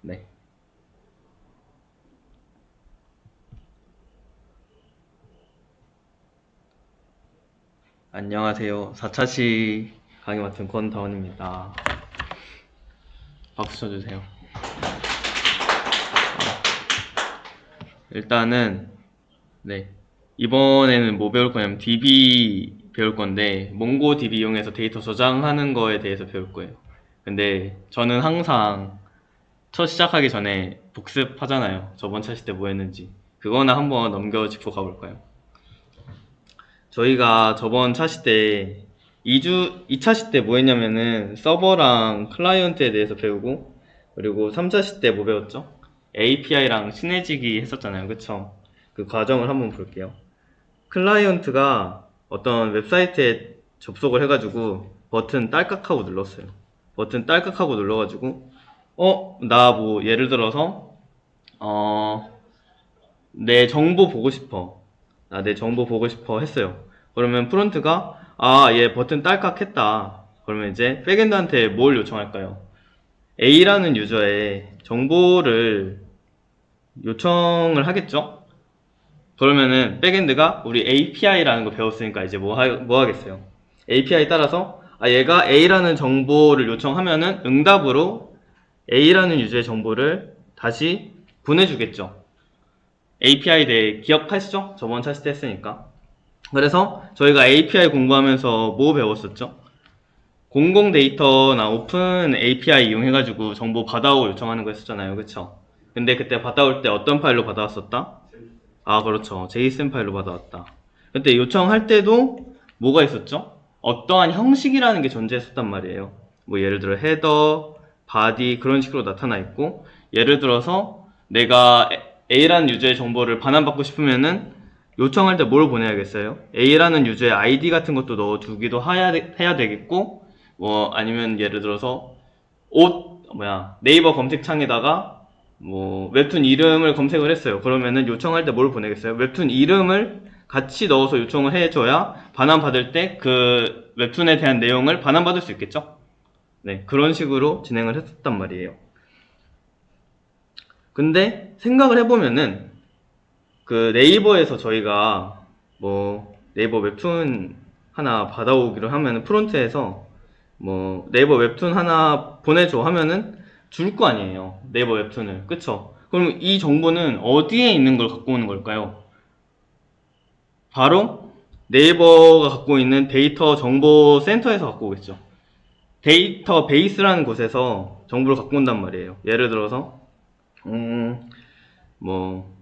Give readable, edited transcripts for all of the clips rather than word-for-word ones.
네. 안녕하세요. 4차시 강의 맡은 권다원입니다. 박수 쳐주세요. 일단은, 네. 이번에는 뭐 배울 거냐면 DB 배울 건데, 몽고DB 이용해서 데이터 저장하는 거에 대해서 배울 거예요. 근데 저는 항상 첫 시작하기 전에 복습하잖아요. 저번 차시 때 뭐 했는지. 그거나 한번 넘겨짚고 가볼까요? 저희가 저번 차시 때 2차시 때 뭐 했냐면은 서버랑 클라이언트에 대해서 배우고, 그리고 3차시 때 뭐 배웠죠? API랑 친해지기 했었잖아요. 그쵸? 그 과정을 한번 볼게요. 클라이언트가 어떤 웹사이트에 접속을 해가지고 버튼 딸깍하고 눌렀어요. 버튼 딸깍하고 눌러가지고 나 뭐 예를 들어서 내 정보 보고 싶어. 내 정보 보고 싶어 했어요. 그러면 프론트가 얘 버튼 딸깍 했다. 그러면 이제 백엔드한테 뭘 요청할까요? A라는 유저의 정보를 요청을 하겠죠? 그러면은 백엔드가 우리 API라는 거 배웠으니까 이제 뭐 하겠어요? API 따라서 얘가 A라는 정보를 요청하면은 응답으로 A라는 유저의 정보를 다시 보내주겠죠. API 대해 기억하시죠? 저번 차시 때 했으니까. 그래서 저희가 API 공부하면서 뭐 배웠었죠? 공공 데이터나 오픈 API 이용해가지고 정보 받아오고 요청하는 거 했었잖아요. 그쵸? 근데 그때 받아올 때 어떤 파일로 받아왔었다? 그렇죠. JSON 파일로 받아왔다. 그때 요청할 때도 뭐가 있었죠? 어떠한 형식이라는 게 존재했었단 말이에요. 뭐 예를 들어 헤더, 바디 그런 식으로 나타나 있고, 예를 들어서 내가 A라는 유저의 정보를 반환받고 싶으면은 요청할 때 뭘 보내야겠어요? A라는 유저의 ID 같은 것도 넣어두기도 해야 되겠고, 뭐 아니면 예를 들어서 네이버 검색창에다가 뭐 웹툰 이름을 검색을 했어요. 그러면은 요청할 때 뭘 보내겠어요? 웹툰 이름을 같이 넣어서 요청을 해줘야 반환받을 때 그 웹툰에 대한 내용을 반환받을 수 있겠죠? 네, 그런 식으로 진행을 했었단 말이에요. 근데 생각을 해보면은 그 네이버에서 저희가 뭐 네이버 웹툰 하나 받아오기로 하면은 프론트에서 뭐 네이버 웹툰 하나 보내줘 하면은 줄 거 아니에요. 네이버 웹툰을. 그쵸? 그럼 이 정보는 어디에 있는 걸 갖고 오는 걸까요? 바로 네이버가 갖고 있는 데이터 정보 센터에서 갖고 오겠죠. 데이터 베이스라는 곳에서 정보를 갖고 온단 말이에요. 예를 들어서 뭐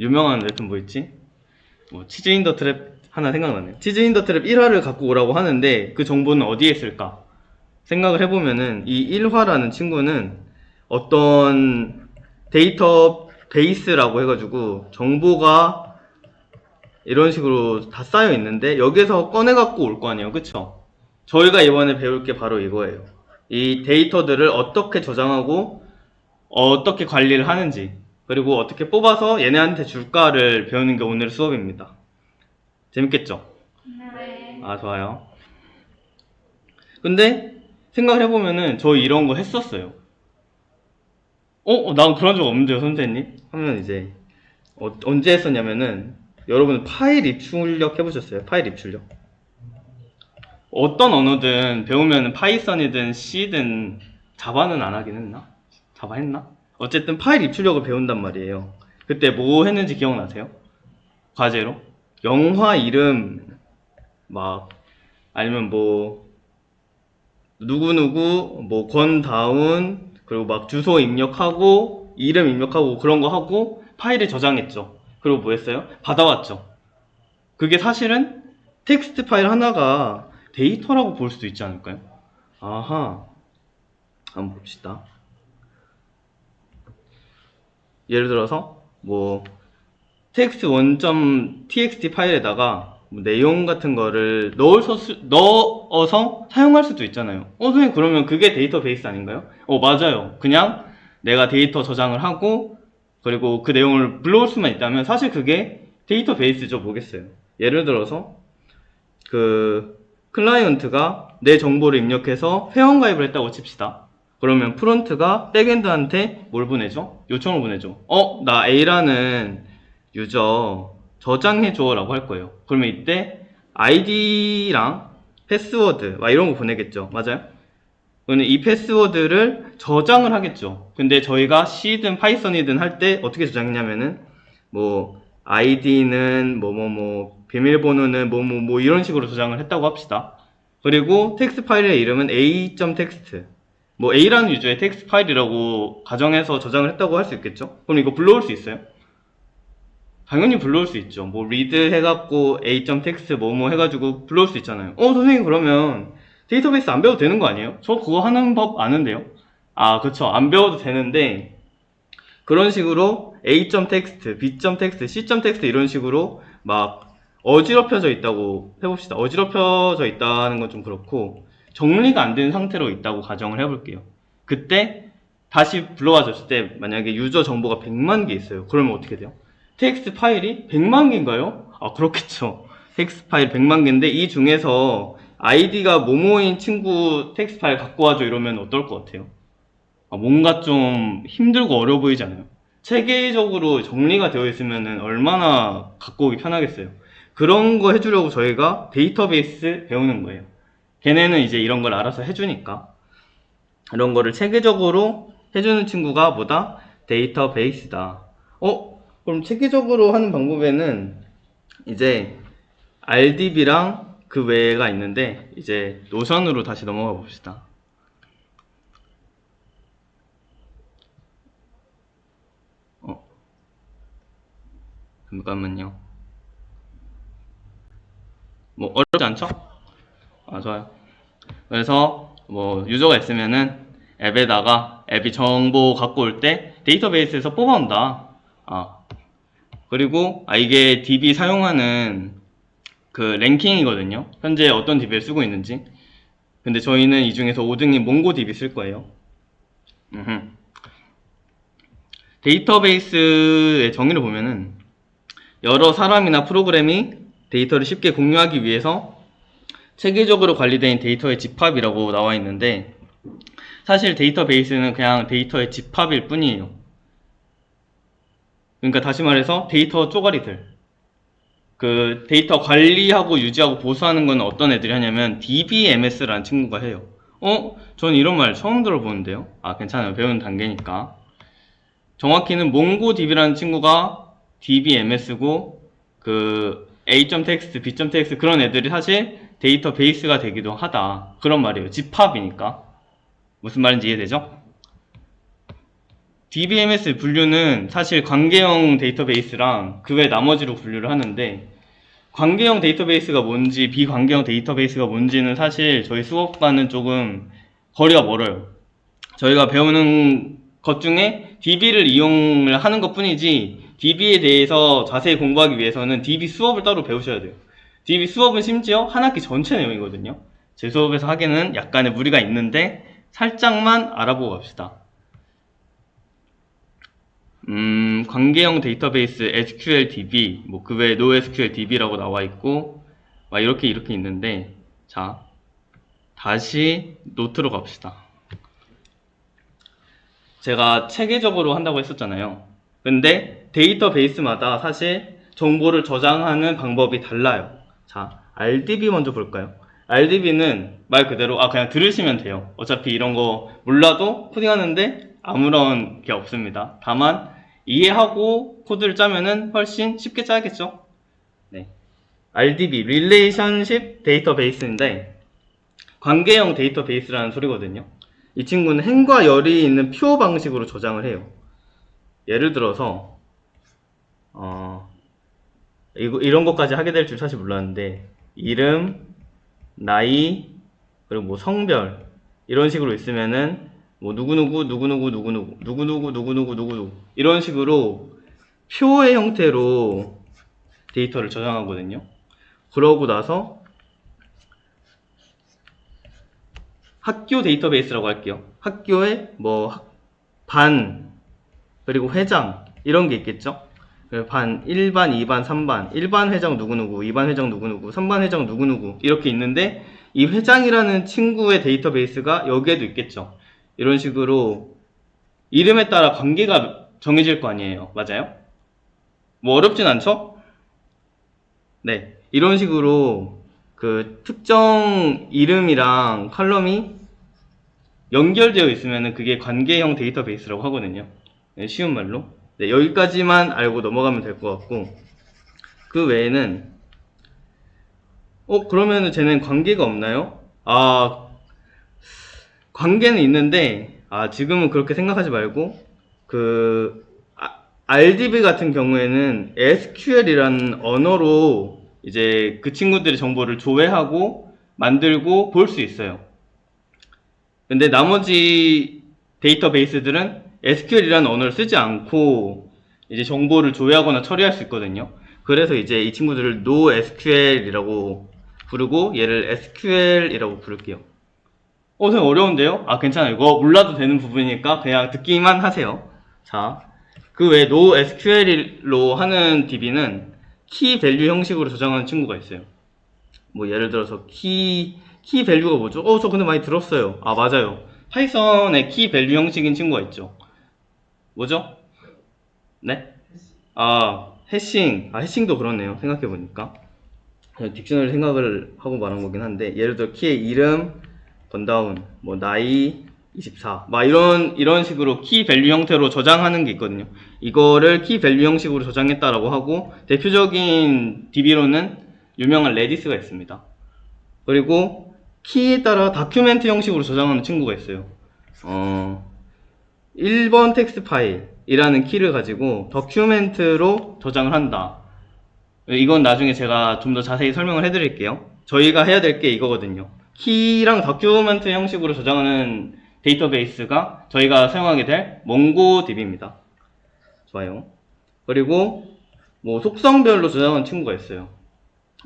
유명한 웹툰 뭐 있지? 뭐 치즈 인 더 트랩 하나 생각나네요. 치즈 인 더 트랩 1화를 갖고 오라고 하는데 그 정보는 어디에 있을까? 생각을 해보면은 이 1화라는 친구는 어떤 데이터 베이스라고 해가지고 정보가 이런 식으로 다 쌓여 있는데 여기에서 꺼내 갖고 올 거 아니에요. 그쵸? 저희가 이번에 배울 게 바로 이거예요. 이 데이터들을 어떻게 저장하고 어떻게 관리를 하는지, 그리고 어떻게 뽑아서 얘네한테 줄까를 배우는 게 오늘 수업입니다. 재밌겠죠? 네. 좋아요. 근데 생각을 해보면은 저 이런 거 했었어요. 난 그런 적 없는데요, 선생님? 하면 이제 언제 했었냐면은 여러분 파일 입출력 해보셨어요? 파일 입출력. 어떤 언어든 배우면 파이썬이든 C든 자바는 안 하긴 했나? 자바 했나? 어쨌든 파일 입출력을 배운단 말이에요. 그때 뭐 했는지 기억나세요? 과제로? 영화 이름 막 아니면 뭐 누구누구 뭐 권다운 그리고 막 주소 입력하고 이름 입력하고 그런 거 하고 파일을 저장했죠. 그리고 뭐 했어요? 받아왔죠. 그게 사실은 텍스트 파일 하나가 데이터라고 볼 수도 있지 않을까요? 아하, 한번 봅시다. 예를 들어서 뭐 text 1.txt 파일에다가 뭐 내용 같은 거를 넣어서 사용할 수도 있잖아요. 선생님 그러면 그게 데이터베이스 아닌가요? 맞아요. 그냥 내가 데이터 저장을 하고 그리고 그 내용을 불러올 수만 있다면 사실 그게 데이터베이스죠. 뭐겠어요. 예를 들어서 그 클라이언트가 내 정보를 입력해서 회원가입을 했다고 칩시다. 그러면 프론트가 백엔드한테 뭘 보내죠? 요청을 보내죠. 나 A라는 유저 저장해줘 라고 할 거예요. 그러면 이때 아이디랑 패스워드 막 이런 거 보내겠죠. 맞아요? 그러면 이 패스워드를 저장을 하겠죠. 근데 저희가 C든 파이썬이든 할 때 어떻게 저장했냐면은 뭐 아이디는 비밀번호는 이런 식으로 저장을 했다고 합시다. 그리고 텍스트 파일의 이름은 a.text 뭐 A라는 유저의 텍스트 파일이라고 가정해서 저장을 했다고 할 수 있겠죠? 그럼 이거 불러올 수 있어요? 당연히 불러올 수 있죠. 뭐 read 해갖고 a.text 해가지고 불러올 수 있잖아요. 선생님 그러면 데이터베이스 안 배워도 되는 거 아니에요? 저 그거 하는 법 아는데요? 그쵸. 안 배워도 되는데 그런 식으로 a.text, b.text, c.text 이런 식으로 막 어지럽혀져 있다고 해봅시다. 어지럽혀져 있다는 건 좀 그렇고 정리가 안 된 상태로 있다고 가정을 해볼게요. 그때 다시 불러와 줬을 때 만약에 유저 정보가 100만 개 있어요. 그러면 어떻게 돼요? 텍스트 파일이 100만 개인가요? 그렇겠죠. 텍스트 파일 100만 개인데 이 중에서 아이디가 모모인 친구 텍스트 파일 갖고 와줘 이러면 어떨 것 같아요? 뭔가 좀 힘들고 어려워 보이지 않아요? 체계적으로 정리가 되어 있으면 얼마나 갖고 오기 편하겠어요. 그런 거 해주려고 저희가 데이터베이스 배우는 거예요. 걔네는 이제 이런 걸 알아서 해주니까 이런 거를 체계적으로 해주는 친구가 뭐다? 데이터베이스다. 그럼 체계적으로 하는 방법에는 이제 RDB랑 그 외가 있는데 이제 노션으로 다시 넘어가 봅시다. 잠깐만요. 뭐 어렵지 않죠? 좋아요. 그래서 뭐 유저가 있으면은 앱에다가 앱이 정보 갖고 올 때 데이터베이스에서 뽑아온다. 그리고 이게 DB 사용하는 그 랭킹이거든요. 현재 어떤 DB를 쓰고 있는지. 근데 저희는 이 중에서 5등인 몽고DB 쓸 거예요. 데이터베이스의 정의를 보면은 여러 사람이나 프로그램이 데이터를 쉽게 공유하기 위해서 체계적으로 관리된 데이터의 집합이라고 나와 있는데 사실 데이터베이스는 그냥 데이터의 집합일 뿐이에요. 그러니까 다시 말해서 데이터 쪼가리들, 그 데이터 관리하고 유지하고 보수하는 건 어떤 애들이 하냐면 DBMS라는 친구가 해요. 전 이런 말 처음 들어보는데요. 괜찮아요. 배우는 단계니까. 정확히는 몽고DB라는 친구가 DBMS고 그 a.text, b.text 그런 애들이 사실 데이터베이스가 되기도 하다. 그런 말이에요. 집합이니까. 무슨 말인지 이해되죠? DBMS 분류는 사실 관계형 데이터베이스랑 그 외 나머지로 분류를 하는데 관계형 데이터베이스가 뭔지 비관계형 데이터베이스가 뭔지는 사실 저희 수업과는 조금 거리가 멀어요. 저희가 배우는 것 중에 DB를 이용을 하는 것 뿐이지 DB에 대해서 자세히 공부하기 위해서는 DB 수업을 따로 배우셔야 돼요. DB 수업은 심지어 한 학기 전체 내용이거든요. 제 수업에서 하기에는 약간의 무리가 있는데 살짝만 알아보고 갑시다. 관계형 데이터베이스 SQL DB, 그 외에 NoSQL DB라고 나와 있고 이렇게 있는데 자, 다시 노트로 갑시다. 제가 체계적으로 한다고 했었잖아요. 근데 데이터베이스마다 사실 정보를 저장하는 방법이 달라요. 자, RDB 먼저 볼까요? RDB는 말 그대로 그냥 들으시면 돼요. 어차피 이런 거 몰라도 코딩하는데 아무런 게 없습니다. 다만 이해하고 코드를 짜면은 훨씬 쉽게 짜야겠죠? 네. RDB, Relationship Database인데 관계형 데이터베이스라는 소리거든요. 이 친구는 행과 열이 있는 표 방식으로 저장을 해요. 예를 들어서 이런 것까지 하게 될 줄 사실 몰랐는데 이름, 나이, 그리고 성별 이런 식으로 있으면은 누구누구 이런 식으로 표의 형태로 데이터를 저장하거든요. 그러고 나서 학교 데이터베이스라고 할게요. 학교에 반 그리고 회장 이런 게 있겠죠. 반 1반, 2반, 3반 1반 회장 누구누구, 2반 회장 누구누구, 3반 회장 누구누구 이렇게 있는데 이 회장이라는 친구의 데이터베이스가 여기에도 있겠죠. 이런 식으로 이름에 따라 관계가 정해질 거 아니에요. 맞아요? 뭐 어렵진 않죠? 네. 이런 식으로 그 특정 이름이랑 컬럼이 연결되어 있으면 그게 관계형 데이터베이스라고 하거든요. 네, 쉬운 말로. 네, 여기까지만 알고 넘어가면 될 것 같고, 그 외에는 그러면은 쟤는 관계가 없나요? 관계는 있는데 지금은 그렇게 생각하지 말고 RDB 같은 경우에는 SQL이라는 언어로 이제 그 친구들의 정보를 조회하고 만들고 볼 수 있어요. 근데 나머지 데이터베이스들은 SQL이라는 언어를 쓰지 않고 이제 정보를 조회하거나 처리할 수 있거든요. 그래서 이제 이 친구들을 NoSQL이라고 부르고 얘를 SQL이라고 부를게요. 선생님 어려운데요? 괜찮아요. 이거 몰라도 되는 부분이니까 그냥 듣기만 하세요. 자, 그 외에 NoSQL로 하는 DB는 키 밸류 형식으로 저장하는 친구가 있어요. 뭐 예를 들어서 키 밸류가 뭐죠? 저 근데 많이 들었어요. 맞아요. 파이썬에 키 밸류 형식인 친구가 있죠. 뭐죠? 네? 해싱도 그렇네요. 생각해보니까. 그냥 딕셔너리 생각을 하고 말한 거긴 한데, 예를 들어 키의 이름, 번다운, 뭐 나이 24, 막 이런 식으로 키 밸류 형태로 저장하는 게 있거든요. 이거를 키 밸류 형식으로 저장했다라고 하고, 대표적인 DB로는 유명한 레디스가 있습니다. 그리고 키에 따라 다큐멘트 형식으로 저장하는 친구가 있어요. 1번 텍스트 파일이라는 키를 가지고 다큐멘트로 저장을 한다. 이건 나중에 제가 좀 더 자세히 설명을 해드릴게요. 저희가 해야 될 게 이거거든요. 키랑 다큐멘트 형식으로 저장하는 데이터베이스가 저희가 사용하게 될 몽고DB입니다. 좋아요. 그리고 뭐 속성별로 저장하는 친구가 있어요.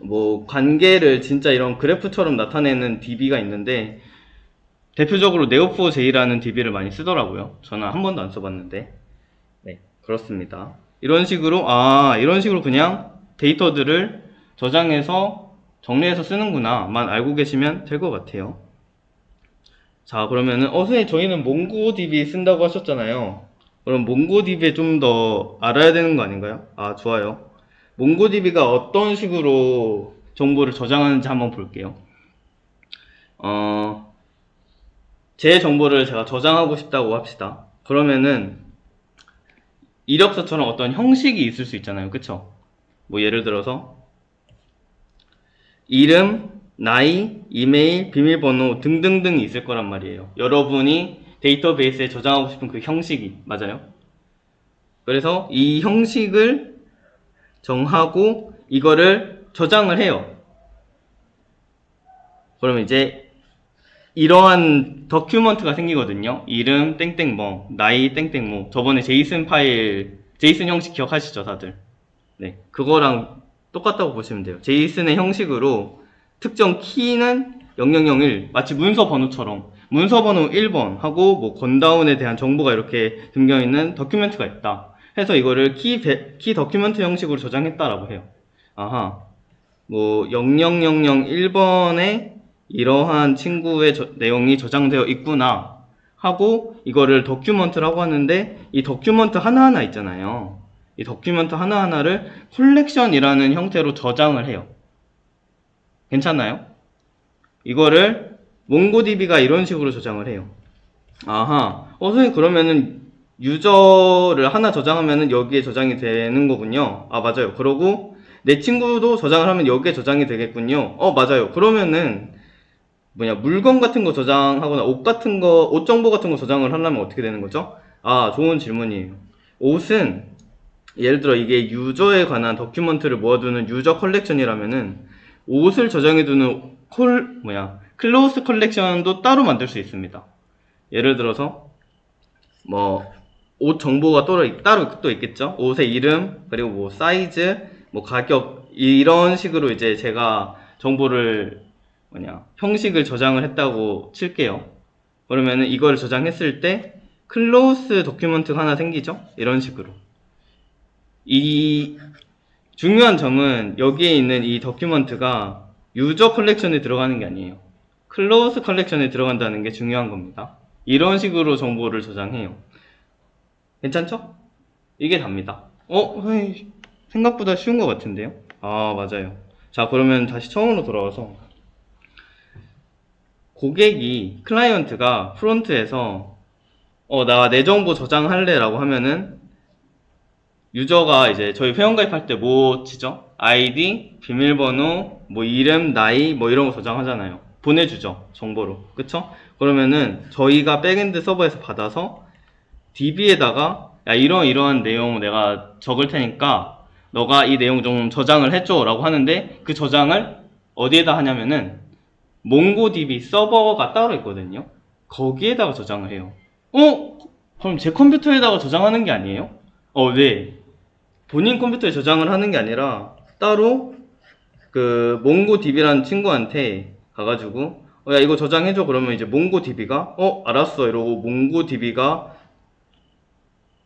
뭐 관계를 진짜 이런 그래프처럼 나타내는 DB가 있는데 대표적으로 neo4j라는 DB를 많이 쓰더라고요. 저는 한 번도 안 써봤는데. 네, 그렇습니다. 이런 식으로 그냥 데이터들을 저장해서 정리해서 쓰는구나만 알고 계시면 될 것 같아요. 자, 그러면은 선생님 저희는 몽고DB 쓴다고 하셨잖아요. 그럼 몽고DB에 좀 더 알아야 되는 거 아닌가요? 좋아요. 몽고DB가 어떤 식으로 정보를 저장하는지 한번 볼게요. 제 정보를 제가 저장하고 싶다고 합시다. 그러면은 이력서처럼 어떤 형식이 있을 수 있잖아요. 그쵸? 뭐 예를 들어서 이름, 나이, 이메일, 비밀번호 등등등이 있을 거란 말이에요. 여러분이 데이터베이스에 저장하고 싶은 그 형식이 맞아요. 그래서 이 형식을 정하고 이거를 저장을 해요. 그러면 이제 이러한 더큐먼트가 생기거든요. 이름 땡땡뭐, 나이 땡땡뭐. 저번에 제이슨 형식 기억하시죠, 다들? 네, 그거랑 똑같다고 보시면 돼요. 제이슨의 형식으로 특정 키는 0001, 마치 문서 번호처럼 문서 번호 1번 하고 뭐 건다운에 대한 정보가 이렇게 담겨있는 더큐멘트가 있다. 해서 이거를 키 더큐멘트 형식으로 저장했다라고 해요. 뭐 00001번에 이러한 친구의 내용이 저장되어 있구나 하고 이거를 더큐먼트라고 하는데 이 더큐먼트 하나하나 있잖아요. 이 더큐먼트 하나하나를 콜렉션이라는 형태로 저장을 해요. 괜찮나요? 이거를 몽고DB가 이런 식으로 저장을 해요. 선생님 그러면은 유저를 하나 저장하면은 여기에 저장이 되는 거군요. 맞아요. 그러고 내 친구도 저장을 하면 여기에 저장이 되겠군요. 맞아요. 그러면은 물건 같은 거 저장하거나 옷 정보 같은 거 저장을 하려면 어떻게 되는 거죠? 좋은 질문이에요. 옷은 예를 들어 이게 유저에 관한 더큐먼트를 모아두는 유저 컬렉션이라면은 옷을 저장해두는 클로스 컬렉션도 따로 만들 수 있습니다. 예를 들어서 옷 정보가 따로 또 있겠죠. 옷의 이름, 그리고 뭐 사이즈, 뭐 가격 이런 식으로 이제 제가 정보를 형식을 저장을 했다고 칠게요. 그러면은 이걸 저장했을 때 클로스 더큐먼트가 하나 생기죠. 이런 식으로. 이 중요한 점은 여기에 있는 이 더큐먼트가 유저 컬렉션에 들어가는 게 아니에요. 클로스 컬렉션에 들어간다는 게 중요한 겁니다. 이런 식으로 정보를 저장해요. 괜찮죠? 이게 답니다. 선생님, 생각보다 쉬운 것 같은데요? 아, 맞아요. 자, 그러면 다시 처음으로 돌아와서 고객이, 클라이언트가 프론트에서 나 내 정보 저장할래 라고 하면은 유저가 이제 저희 회원가입할 때 뭐 치죠? 아이디, 비밀번호, 뭐 이름, 나이 뭐 이런 거 저장하잖아요. 보내주죠. 정보로. 그쵸? 그러면은 저희가 백엔드 서버에서 받아서 DB에다가 야 이러한 내용 내가 적을 테니까 너가 이 내용 좀 저장을 해줘 라고 하는데 그 저장을 어디에다 하냐면은 몽고DB 서버가 따로 있거든요. 거기에다가 저장을 해요. 그럼 제 컴퓨터에다가 저장하는 게 아니에요? 네. 본인 컴퓨터에 저장을 하는 게 아니라 따로 그 몽고DB라는 친구한테 가가지고 야 이거 저장해줘 그러면 이제 몽고DB가 알았어 이러고 몽고DB가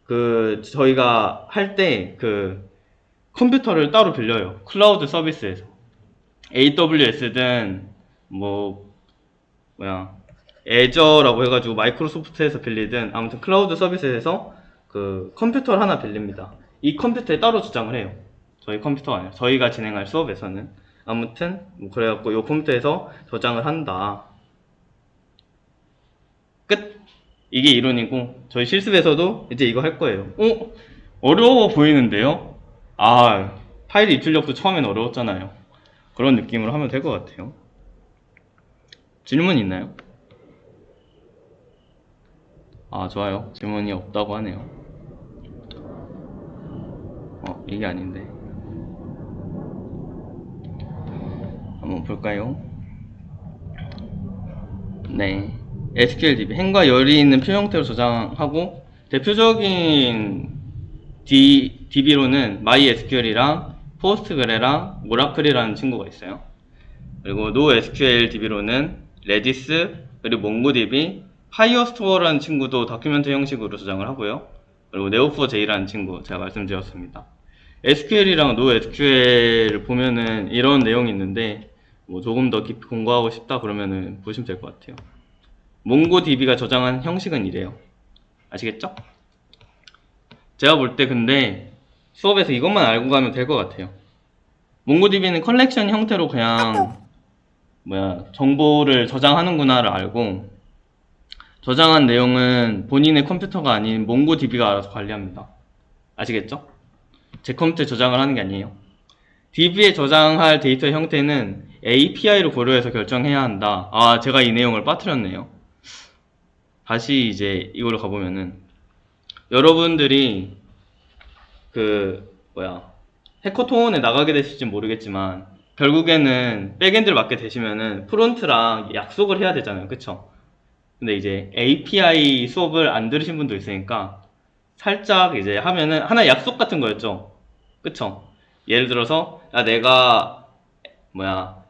그 저희가 할 때 그 컴퓨터를 따로 빌려요. 클라우드 서비스에서 AWS든 뭐 뭐야 애저라고 해가지고 마이크로소프트에서 빌리든 아무튼 클라우드 서비스에서 그 컴퓨터를 하나 빌립니다. 이 컴퓨터에 따로 저장을 해요. 저희 컴퓨터가 아니라 저희가 진행할 수업에서는 아무튼 뭐 그래갖고 이 컴퓨터에서 저장을 한다. 끝. 이게 이론이고 저희 실습에서도 이제 이거 할 거예요. 어려워 보이는데요? 파일 입출력도 처음엔 어려웠잖아요. 그런 느낌으로 하면 될 것 같아요. 질문 있나요? 좋아요. 질문이 없다고 하네요. 이게 아닌데. 한번 볼까요? 네. SQLDB. 행과 열이 있는 표 형태로 저장하고, 대표적인 DB로는 MySQL이랑 포스트그레랑 오라클이라는 친구가 있어요. 그리고 NoSQLDB로는 레디스, 그리고 몽고DB, 파이어스토어라는 친구도 다큐멘트 형식으로 저장을 하고요. 그리고 네오4j라는 친구 제가 말씀드렸습니다. SQL이랑 NoSQL을 보면은 이런 내용이 있는데 뭐 조금 더 깊이 공부하고 싶다 그러면은 보시면 될 것 같아요. 몽고DB가 저장한 형식은 이래요. 아시겠죠? 제가 볼 때 근데 수업에서 이것만 알고 가면 될 것 같아요. 몽고DB는 컬렉션 형태로 그냥 정보를 저장하는구나를 알고 저장한 내용은 본인의 컴퓨터가 아닌 몽고DB가 알아서 관리합니다. 아시겠죠? 제 컴퓨터에 저장을 하는 게 아니에요. DB에 저장할 데이터 형태는 API로 고려해서 결정해야 한다. 제가 이 내용을 빠뜨렸네요. 다시 이제 이걸로 가보면은 여러분들이 해커톤에 나가게 되실지 모르겠지만 결국에는 백엔드를 맡게 되시면은 프론트랑 약속을 해야 되잖아요. 그쵸? 근데 이제 API 수업을 안 들으신 분도 있으니까 살짝 이제 하면은 하나의 약속 같은 거였죠. 그쵸? 예를 들어서 내가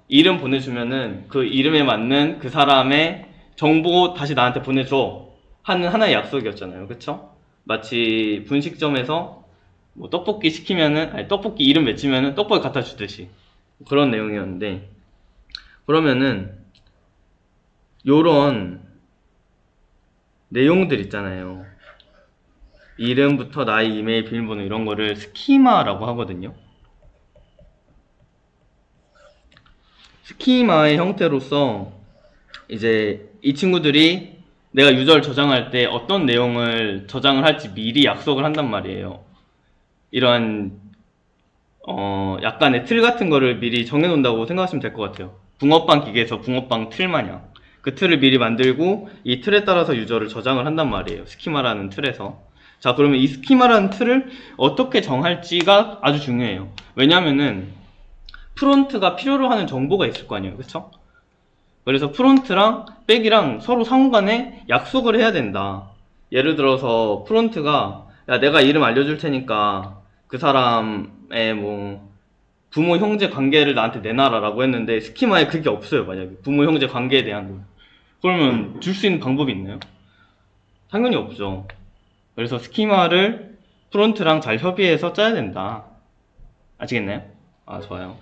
이름 보내주면은 그 이름에 맞는 그 사람의 정보 다시 나한테 보내줘 하는 하나의 약속이었잖아요. 그쵸? 마치 분식점에서 뭐 떡볶이 시키면은 떡볶이 이름 외치면은 떡볶이 갖다 주듯이 그런 내용이었는데 그러면은 요런 내용들 있잖아요. 이름부터 나이, 이메일, 비밀번호 이런 거를 스키마라고 하거든요. 스키마의 형태로서 이제 이 친구들이 내가 유저를 저장할 때 어떤 내용을 저장을 할지 미리 약속을 한단 말이에요. 이러한 약간의 틀 같은 거를 미리 정해놓는다고 생각하시면 될 것 같아요. 붕어빵 기계에서 붕어빵 틀 마냥 그 틀을 미리 만들고 이 틀에 따라서 유저를 저장을 한단 말이에요. 스키마라는 틀에서. 자, 그러면 이 스키마라는 틀을 어떻게 정할지가 아주 중요해요. 왜냐면은 프론트가 필요로 하는 정보가 있을 거 아니에요. 그쵸? 그래서 프론트랑 백이랑 서로 상호간에 약속을 해야 된다. 예를 들어서 프론트가 야 내가 이름 알려줄 테니까 그 사람의 뭐 부모 형제 관계를 나한테 내놔라 라고 했는데 스키마에 그게 없어요. 만약에 부모 형제 관계에 대한 거 그러면 줄 수 있는 방법이 있나요? 당연히 없죠. 그래서 스키마를 프론트랑 잘 협의해서 짜야 된다. 아시겠나요? 좋아요.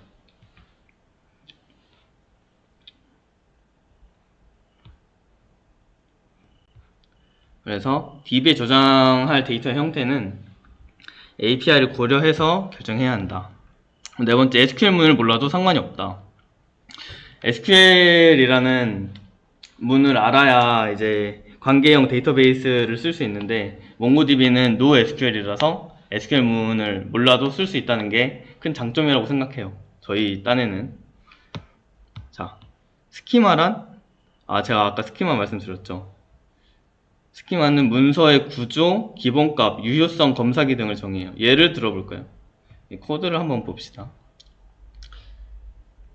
그래서 DB에 저장할 데이터 형태는 API를 고려해서 결정해야 한다. 네 번째, SQL문을 몰라도 상관이 없다. SQL이라는 문을 알아야 이제 관계형 데이터베이스를 쓸 수 있는데, 몽고DB는 NoSQL이라서 SQL문을 몰라도 쓸 수 있다는 게 큰 장점이라고 생각해요. 저희 딴에는. 자, 스키마란? 제가 아까 스키마 말씀드렸죠. 스키마는 문서의 구조, 기본값, 유효성, 검사기 등을 정해요. 예를 들어볼까요? 이 코드를 한번 봅시다.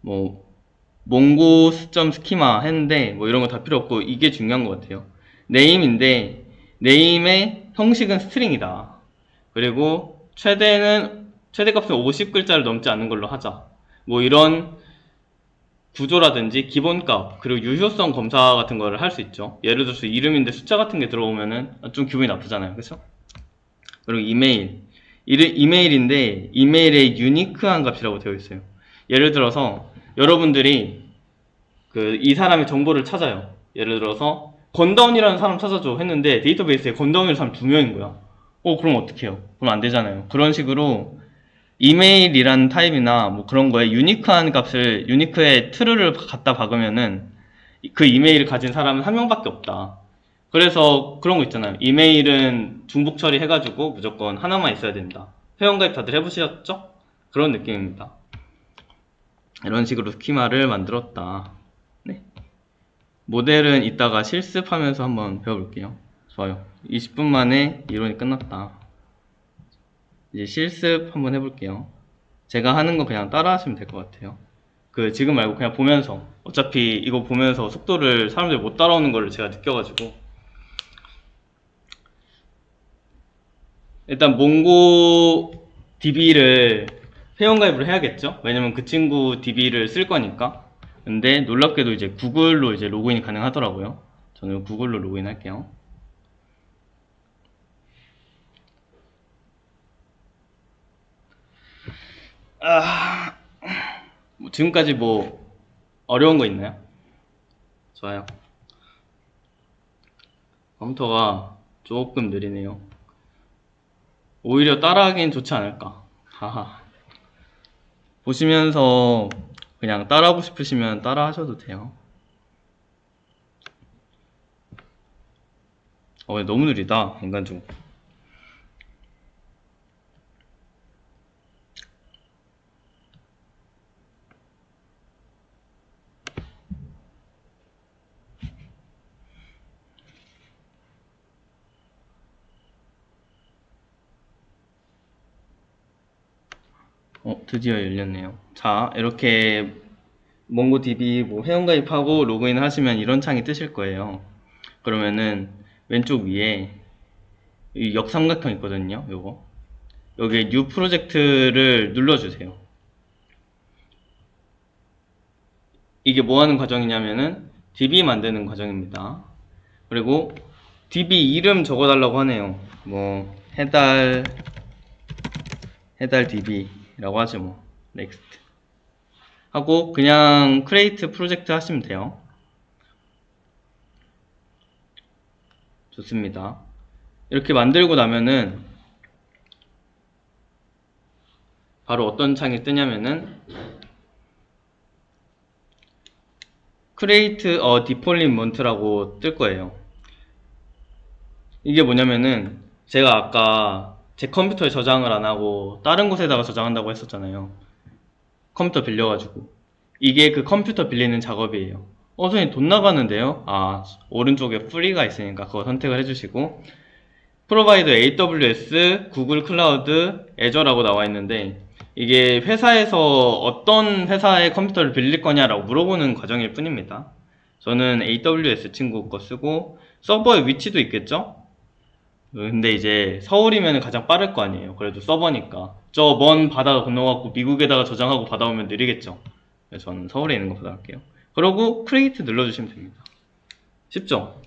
뭐 몽고.스키마 했는데 뭐 이런 거 다 필요 없고, 이게 중요한 것 같아요. 네임인데 네임의 형식은 스트링이다. 그리고 최대값은 50글자를 넘지 않는 걸로 하자. 뭐 이런 구조라든지 기본값, 그리고 유효성 검사 같은 거를 할 수 있죠. 예를 들어서 이름인데 숫자 같은 게 들어오면은 좀 기분이 나쁘잖아요. 그쵸? 그리고 이메일인데 이메일의 유니크한 값이라고 되어 있어요. 예를 들어서 여러분들이 이 사람의 정보를 찾아요. 예를 들어서 건다운이라는 사람 찾아줘 했는데 데이터베이스에 건다운이라는 사람 2명인 거야. 그럼 어떻게 해요? 그럼 안 되잖아요. 그런 식으로 이메일이라는 타입이나 뭐 그런 거에 유니크한 값을, 유니크의 true를 갖다 박으면은 그 이메일을 가진 사람은 한 명밖에 없다. 그래서 그런 거 있잖아요. 이메일은 중복 처리해가지고 무조건 하나만 있어야 된다. 회원가입 다들 해보셨죠? 그런 느낌입니다. 이런 식으로 스키마를 만들었다. 네. 모델은 이따가 실습하면서 한번 배워볼게요. 좋아요. 20분 만에 이론이 끝났다. 이제 실습 한번 해볼게요. 제가 하는 거 그냥 따라 하시면 될 것 같아요. 지금 말고 그냥 보면서, 어차피 이거 보면서 속도를 사람들이 못 따라오는 거를 제가 느껴가지고. 일단 몽고DB를 회원가입을 해야겠죠? 왜냐면 그 친구 DB를 쓸 거니까. 근데 놀랍게도 이제 구글로 이제 로그인이 가능하더라고요. 저는 구글로 로그인 할게요. 지금까지 뭐 어려운 거 있나요? 좋아요. 컴퓨터가 조금 느리네요. 오히려 따라하기엔 좋지 않을까. 하하. 보시면서 그냥 따라하고 싶으시면 따라 하셔도 돼요. 너무 느리다, 인간적으로. 드디어 열렸네요. 자, 이렇게 몽고DB 뭐 회원가입하고 로그인 하시면 이런 창이 뜨실 거예요. 그러면은 왼쪽 위에 이 역삼각형 있거든요. 요거 여기에 뉴 프로젝트를 눌러주세요. 이게 뭐 하는 과정이냐면은 DB 만드는 과정입니다. 그리고 DB 이름 적어달라고 하네요. 뭐 해달 DB라고 하죠. 뭐 next 하고 그냥 create 프로젝트 하시면 돼요. 좋습니다. 이렇게 만들고 나면은 바로 어떤 창이 뜨냐면은 create a deployment라고 뜰 거예요. 이게 뭐냐면은 제가 아까 제 컴퓨터에 저장을 안 하고 다른 곳에다가 저장한다고 했었잖아요. 컴퓨터 빌려가지고. 이게 그 컴퓨터 빌리는 작업이에요. 선생님 돈 나가는데요? 오른쪽에 프리가 있으니까 그거 선택을 해주시고, 프로바이더 AWS, 구글 클라우드, 애저라고 나와 있는데, 이게 회사에서 어떤 회사의 컴퓨터를 빌릴 거냐라고 물어보는 과정일 뿐입니다. 저는 AWS 친구 거 쓰고, 서버의 위치도 있겠죠? 근데 이제 서울이면 가장 빠를 거 아니에요. 그래도 서버니까. 저 먼 바다 건너갖고 미국에다가 저장하고 받아오면 느리겠죠. 그래서 저는 서울에 있는 거 받아갈게요. 그러고 크리에이트 눌러주시면 됩니다. 쉽죠?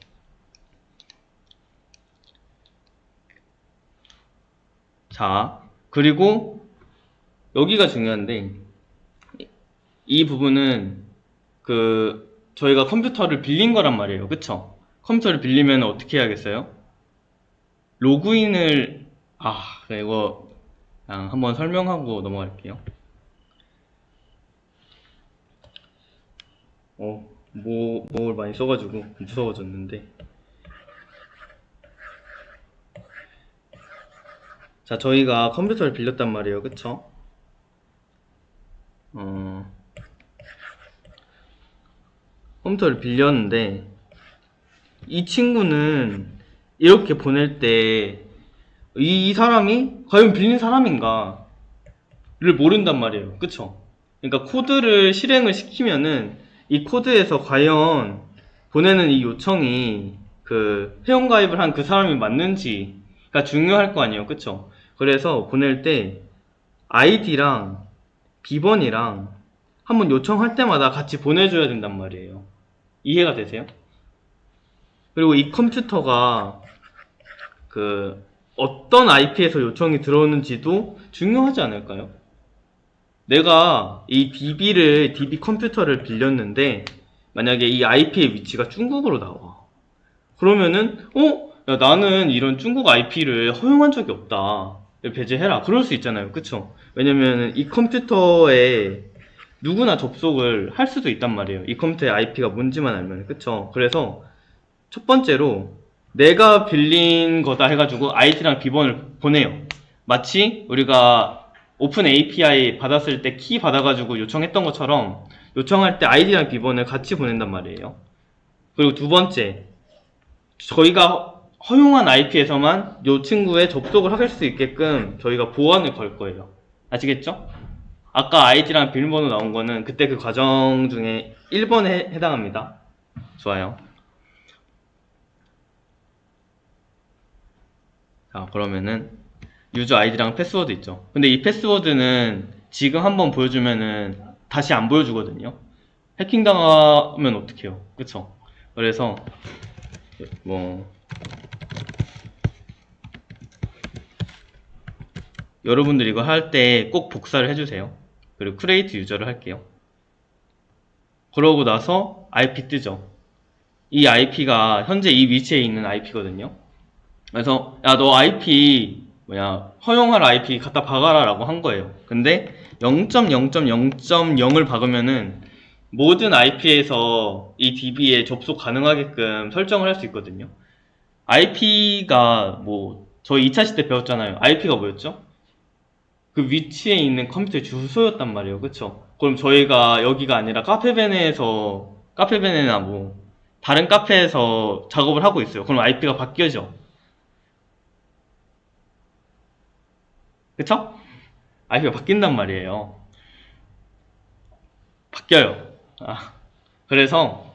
자, 그리고 여기가 중요한데, 이 부분은 저희가 컴퓨터를 빌린 거란 말이에요. 그쵸? 컴퓨터를 빌리면 어떻게 해야겠어요? 로그인을 그래, 이거 그냥 한번 설명하고 넘어갈게요. 뭘 많이 써가지고 무서워졌는데. 자, 저희가 컴퓨터를 빌렸단 말이에요. 그쵸? 컴퓨터를 빌렸는데 이 친구는 이렇게 보낼 때 이 사람이 과연 빌린 사람인가를 모른단 말이에요. 그쵸? 그러니까 코드를 실행을 시키면은 이 코드에서 과연 보내는 이 요청이 그 회원가입을 한 그 사람이 맞는지가 중요할 거 아니에요. 그쵸? 그래서 보낼 때 아이디랑 비번이랑 한번 요청할 때마다 같이 보내줘야 된단 말이에요. 이해가 되세요? 그리고 이 컴퓨터가 그 어떤 IP에서 요청이 들어오는지도 중요하지 않을까요? 내가 이 DB 컴퓨터를 빌렸는데 만약에 이 IP의 위치가 중국으로 나와. 그러면은 야, 나는 이런 중국 IP를 허용한 적이 없다. 배제해라. 그럴 수 있잖아요. 그쵸? 왜냐면 이 컴퓨터에 누구나 접속을 할 수도 있단 말이에요. 이 컴퓨터의 IP가 뭔지만 알면. 그쵸? 그래서 첫 번째로 내가 빌린 거다 해가지고 아이디랑 비번을 보내요. 마치 우리가 오픈 API 받았을 때 키 받아가지고 요청했던 것처럼 요청할 때 아이디랑 비번을 같이 보낸단 말이에요. 그리고 두 번째, 저희가 허용한 IP에서만 이 친구에 접속을 할 수 있게끔 저희가 보안을 걸 거예요. 아시겠죠? 아까 아이디랑 비밀번호 나온 거는 그때 그 과정 중에 1번에 해당합니다. 좋아요. 자, 그러면은 유저 아이디랑 패스워드 있죠. 근데 이 패스워드는 지금 한번 보여주면은 다시 안 보여주거든요. 해킹당하면 어떡해요. 그쵸? 그래서 뭐 여러분들 이거 할 때 꼭 복사를 해주세요. 그리고 create 유저를 할게요. 그러고 나서 IP 뜨죠. 이 IP가 현재 이 위치에 있는 IP거든요. 그래서 야, 너 IP 허용할 IP 갖다 박아라 라고 한 거예요. 근데 0.0.0.0을 박으면은 모든 IP에서 이 DB에 접속 가능하게끔 설정을 할 수 있거든요. IP가 저희 2차 시대 배웠잖아요. IP가 뭐였죠? 그 위치에 있는 컴퓨터의 주소였단 말이에요. 그쵸? 그럼 저희가 여기가 아니라 카페베네나 다른 카페에서 작업을 하고 있어요. 그럼 IP가 바뀌어져. 그쵸? IP가 바뀐단 말이에요. 바뀌어요. 그래서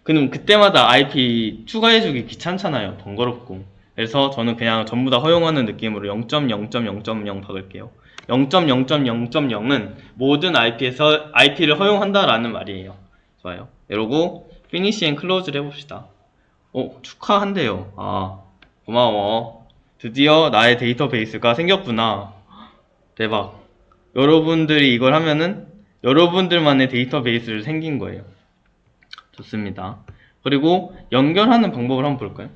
그럼 그때마다 IP 추가해주기 귀찮잖아요. 번거롭고. 그래서 저는 그냥 전부 다 허용하는 느낌으로 0.0.0.0 박을게요. 0.0.0.0은 모든 IP에서 IP를 허용한다라는 말이에요. 좋아요. 이러고 Finish and Close를 해봅시다. 축하한대요. 고마워. 드디어 나의 데이터베이스가 생겼구나. 대박. 여러분들이 이걸 하면은 여러분들만의 데이터베이스를 생긴 거예요. 좋습니다. 그리고 연결하는 방법을 한번 볼까요?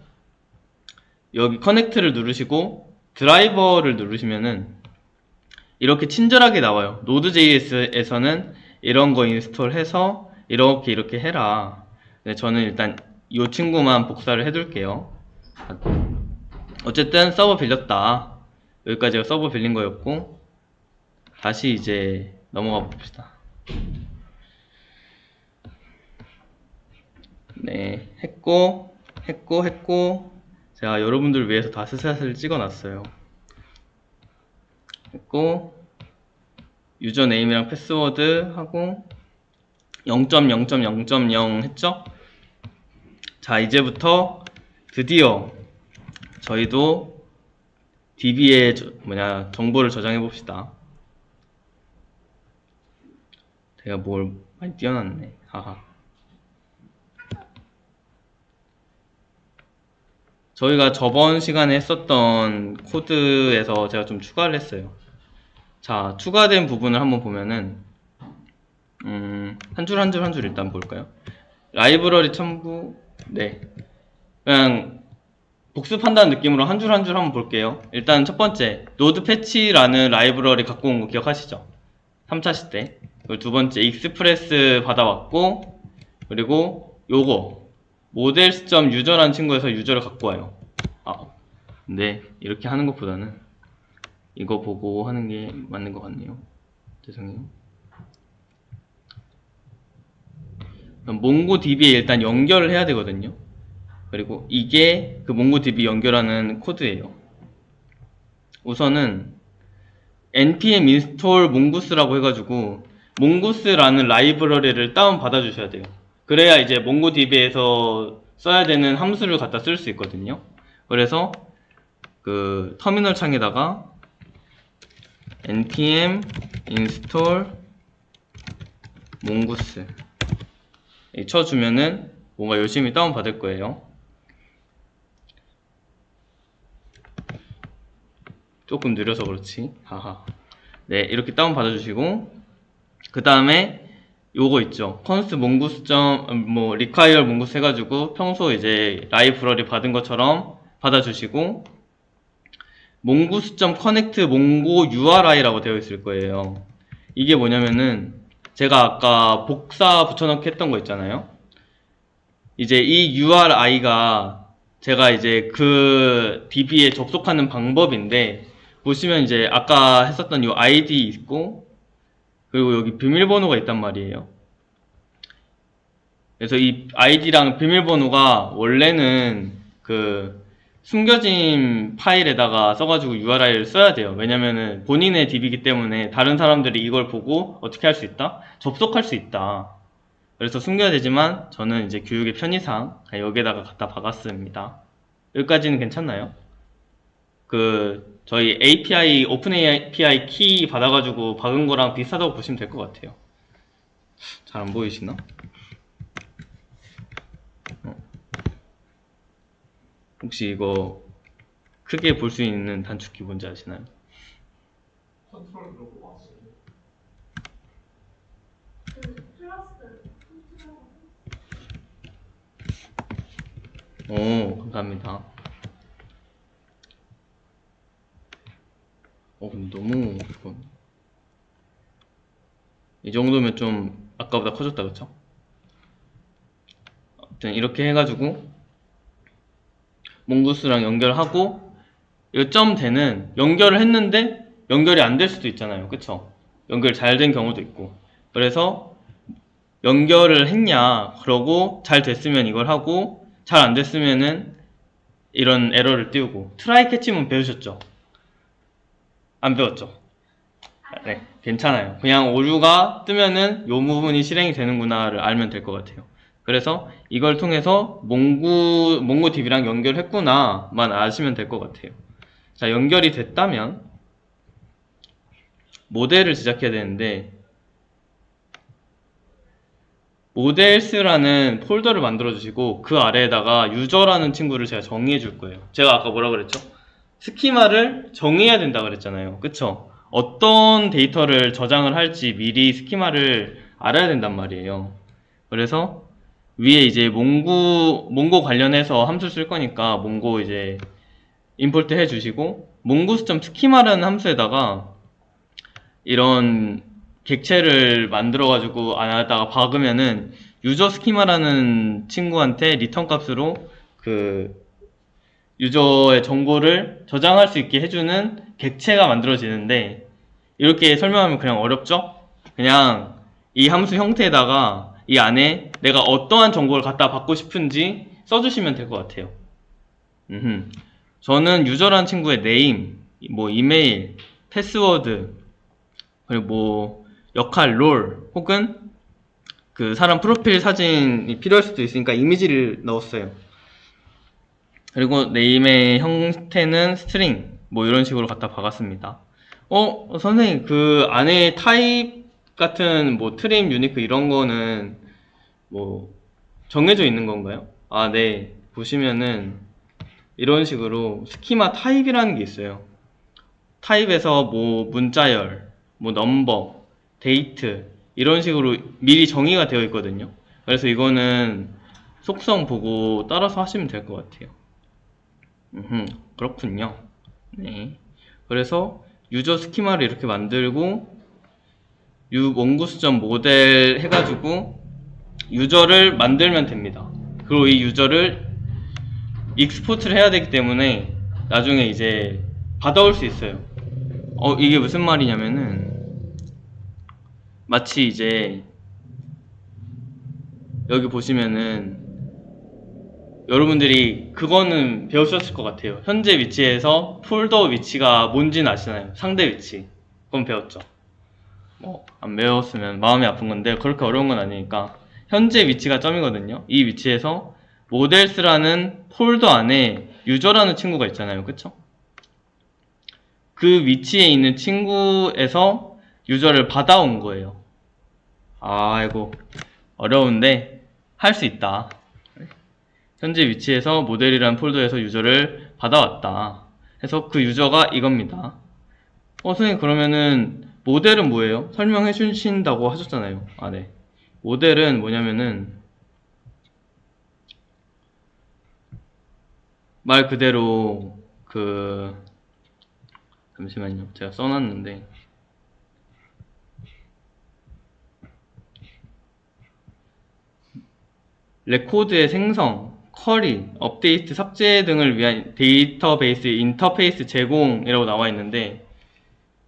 여기 커넥트를 누르시고 드라이버를 누르시면은 이렇게 친절하게 나와요. Node.js에서는 이런 거 인스톨해서 이렇게 해라. 네, 저는 일단 이 친구만 복사를 해둘게요. 어쨌든 서버 빌렸다. 여기까지가 서버 빌린 거였고 다시 이제 넘어가 봅시다. 네, 했고 제가 여러분들을 위해서 다 스샷을 찍어놨어요. 했고 유저네임이랑 패스워드 하고 0.0.0.0 했죠? 자, 이제부터 드디어 저희도 DB에 정보를 저장해 봅시다. 제가 뭘 많이 띄워놨네. 하하. 저희가 저번 시간에 했었던 코드에서 제가 좀 추가를 했어요. 자, 추가된 부분을 한번 보면은 한 줄 한 줄 일단 볼까요? 라이브러리 첨부. 네, 그냥 복습한다는 느낌으로 한 줄 한 줄 한번 볼게요. 일단 첫 번째, 노드 패치라는 라이브러리 갖고 온 거 기억하시죠? 3차 시대. 그리고 두 번째, 익스프레스 받아왔고, 그리고 요거, models.user라는 친구에서 유저를 갖고 와요. 근데 이렇게 하는 것보다는 이거 보고 하는 게 맞는 것 같네요. 죄송해요. 몽고DB에 일단 연결을 해야 되거든요. 그리고 이게 그 몽고DB 연결하는 코드예요. 우선은 npm install mongoos라고 해가지고 mongoos라는 라이브러리를 다운 받아 주셔야 돼요. 그래야 이제 몽고DB에서 써야 되는 함수를 갖다 쓸 수 있거든요. 그래서 그 터미널 창에다가 npm install mongoose 쳐주면은 뭔가 열심히 다운 받을 거예요. 조금 느려서 그렇지. 하하. 네, 이렇게 다운 받아주시고, 그 다음에 요거 있죠. const mongoose require mongoose 해가지고 평소 이제 라이브러리 받은 것처럼 받아주시고, mongoose.connect mongo URI라고 되어 있을 거예요. 이게 뭐냐면은 제가 아까 복사 붙여넣기 했던 거 있잖아요. 이제 이 URI가 제가 이제 그 DB에 접속하는 방법인데, 보시면 이제 아까 했었던 이 ID 있고, 그리고 여기 비밀번호가 있단 말이에요. 그래서 이 ID랑 비밀번호가 원래는 그 숨겨진 파일에다가 써가지고 URI를 써야 돼요. 왜냐면은 본인의 DB이기 때문에 다른 사람들이 이걸 보고 어떻게 할 수 있다? 접속할 수 있다. 그래서 숨겨야 되지만 저는 이제 교육의 편의상 여기에다가 갖다 박았습니다. 여기까지는 괜찮나요? 그 저희 API 오픈 API 키 받아가지고 박은 거랑 비슷하다고 보시면 될 것 같아요. 잘 안 보이시나? 혹시 이거 크게 볼 수 있는 단축키 뭔지 아시나요? 컨트롤 누르고 왔어요. 오, 감사합니다. 근데 너무 이 정도면 좀 아까보다 커졌다, 그쵸? 아무튼 이렇게 해가지고 몽고스랑 연결하고 요점대는 연결을 했는데 연결이 안 될 수도 있잖아요, 그쵸? 연결 잘 된 경우도 있고. 그래서 연결을 했냐, 그러고 잘 됐으면 이걸 하고 잘 안 됐으면은 이런 에러를 띄우고. 트라이 캐치문 배우셨죠? 안 배웠죠? 네, 괜찮아요. 그냥 오류가 뜨면은 요 부분이 실행이 되는구나를 알면 될 것 같아요. 그래서 이걸 통해서 몽고DB랑 연결했구나만 아시면 될 것 같아요. 자, 연결이 됐다면 모델을 제작해야 되는데, models라는 폴더를 만들어 주시고 그 아래에다가 유저라는 친구를 제가 정의해 줄 거예요. 제가 아까 뭐라 그랬죠? 스키마를 정의해야 된다 그랬잖아요. 그쵸? 어떤 데이터를 저장을 할지 미리 스키마를 알아야 된단 말이에요. 그래서 위에 이제 몽고 관련해서 함수 쓸 거니까 몽고 이제 임포트 해 주시고, mongoose.schema라는 함수에다가 이런 객체를 만들어 가지고 안에다가 박으면은 유저 스키마라는 친구한테 리턴 값으로 그 유저의 정보를 저장할 수 있게 해주는 객체가 만들어지는데, 이렇게 설명하면 그냥 어렵죠? 그냥 이 함수 형태에다가 이 안에 내가 어떠한 정보를 갖다 받고 싶은지 써주시면 될 것 같아요. 저는 유저라는 친구의 네임, 뭐 이메일, 패스워드, 그리고 뭐 역할, 롤, 혹은 그 사람 프로필 사진이 필요할 수도 있으니까 이미지를 넣었어요. 그리고 네임의 형태는 스트링, 뭐 이런 식으로 갖다 박았습니다. 선생님, 그 안에 타입 같은 뭐 트림, 유니크 이런 거는 뭐 정해져 있는 건가요? 네. 보시면은 이런 식으로 스키마 타입이라는 게 있어요. 타입에서 뭐 문자열, 뭐 넘버, 데이트 이런 식으로 미리 정의가 되어 있거든요. 그래서 이거는 속성 보고 따라서 하시면 될 것 같아요. 그렇군요. 네. 그래서 유저 스키마를 이렇게 만들고 원구수점 모델 해가지고 유저를 만들면 됩니다. 그리고 이 유저를 익스포트를 해야 되기 때문에 나중에 이제 받아올 수 있어요. 이게 무슨 말이냐면은 마치 이제 여기 보시면은 여러분들이 그거는 배우셨을 것 같아요. 현재 위치에서 폴더 위치가 뭔지는 아시나요? 상대 위치. 그건 배웠죠. 안 배웠으면 마음이 아픈 건데 그렇게 어려운 건 아니니까 현재 위치가 점이거든요. 이 위치에서 모델스라는 폴더 안에 유저라는 친구가 있잖아요. 그쵸? 그 위치에 있는 친구에서 유저를 받아온 거예요. 아이고 어려운데 할 수 있다. 현재 위치에서 모델이라는 폴더에서 유저를 받아왔다. 그래서 그 유저가 이겁니다. 선생님 그러면은 모델은 뭐예요? 설명해 주신다고 하셨잖아요. 네. 모델은 뭐냐면은 말 그대로 잠시만요. 제가 써놨는데 레코드의 생성, 쿼리, 업데이트, 삭제 등을 위한 데이터베이스 인터페이스 제공이라고 나와 있는데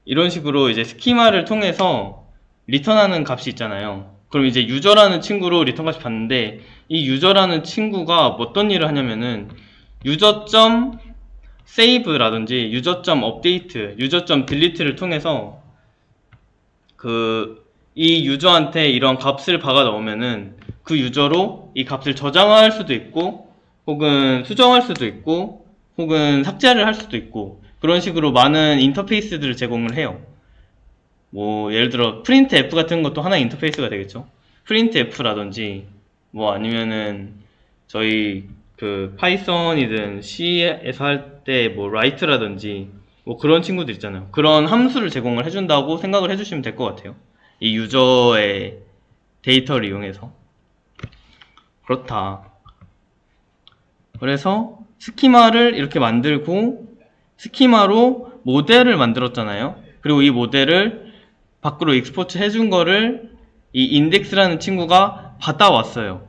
이런 식으로 이제 스키마를 통해서 리턴하는 값이 있잖아요. 그럼 이제 유저라는 친구로 리턴 값이 받는데 이 유저라는 친구가 어떤 일을 하냐면은 유저.save라든지 유저.update, 유저.delete를 통해서 이 유저한테 이런 값을 박아 넣으면은 그 유저로 이 값을 저장할 수도 있고 혹은 수정할 수도 있고 혹은 삭제를 할 수도 있고 그런 식으로 많은 인터페이스들을 제공을 해요. 예를 들어 printf 같은 것도 하나의 인터페이스가 되겠죠. printf라든지 아니면은 저희 파이썬이든 C에서 할 때 write라든지 그런 친구들 있잖아요. 그런 함수를 제공을 해준다고 생각을 해주시면 될 것 같아요. 이 유저의 데이터를 이용해서. 그렇다. 그래서 스키마를 이렇게 만들고 스키마로 모델을 만들었잖아요. 그리고 이 모델을 밖으로 익스포트 해준 거를 이 인덱스라는 친구가 받아왔어요.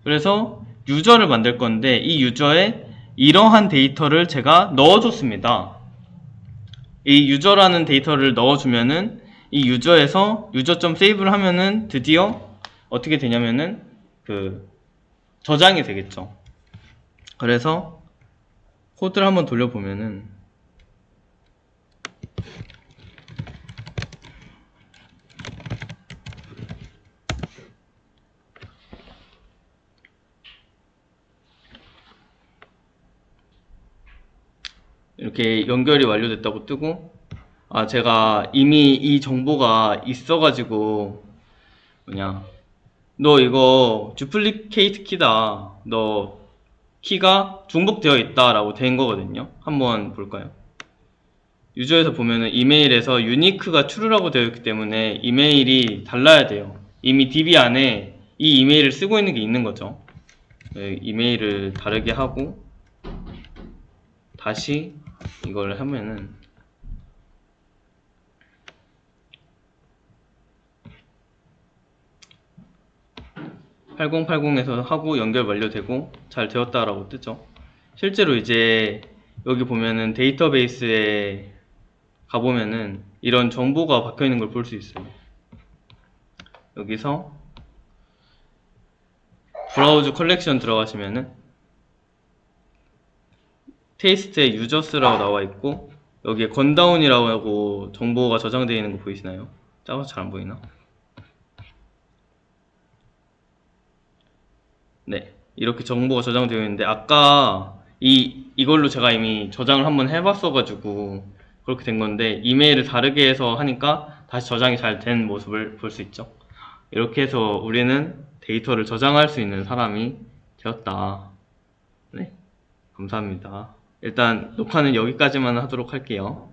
그래서 유저를 만들 건데 이 유저에 이러한 데이터를 제가 넣어줬습니다. 이 유저라는 데이터를 넣어주면은 이 유저에서 유저.save를 하면은 드디어 어떻게 되냐면은 저장이 되겠죠. 그래서 코드를 한번 돌려보면은 이렇게 연결이 완료됐다고 뜨고 제가 이미 이 정보가 있어가지고 너 이거 듀플리케이트 키다. 너 키가 중복되어 있다 라고 된 거거든요. 한번 볼까요? 유저에서 보면은 이메일에서 유니크가 true라고 되어 있기 때문에 이메일이 달라야 돼요. 이미 DB 안에 이 이메일을 쓰고 있는 게 있는 거죠. 이메일을 다르게 하고 다시 이걸 하면은 8080에서 하고 연결 완료되고 잘 되었다라고 뜨죠. 실제로 이제 여기 보면은 데이터베이스에 가보면은 이런 정보가 박혀 있는 걸 볼 수 있어요. 여기서 브라우즈 컬렉션 들어가시면은 테이스트에 유저스라고 나와 있고 여기에 건다운이라고 정보가 저장되어 있는 거 보이시나요? 작아서 잘 안 보이나? 네, 이렇게 정보가 저장되어 있는데 아까 이걸로 제가 이미 저장을 한번 해봤어가지고 그렇게 된 건데 이메일을 다르게 해서 하니까 다시 저장이 잘 된 모습을 볼 수 있죠. 이렇게 해서 우리는 데이터를 저장할 수 있는 사람이 되었다. 네, 감사합니다. 일단 녹화는 여기까지만 하도록 할게요.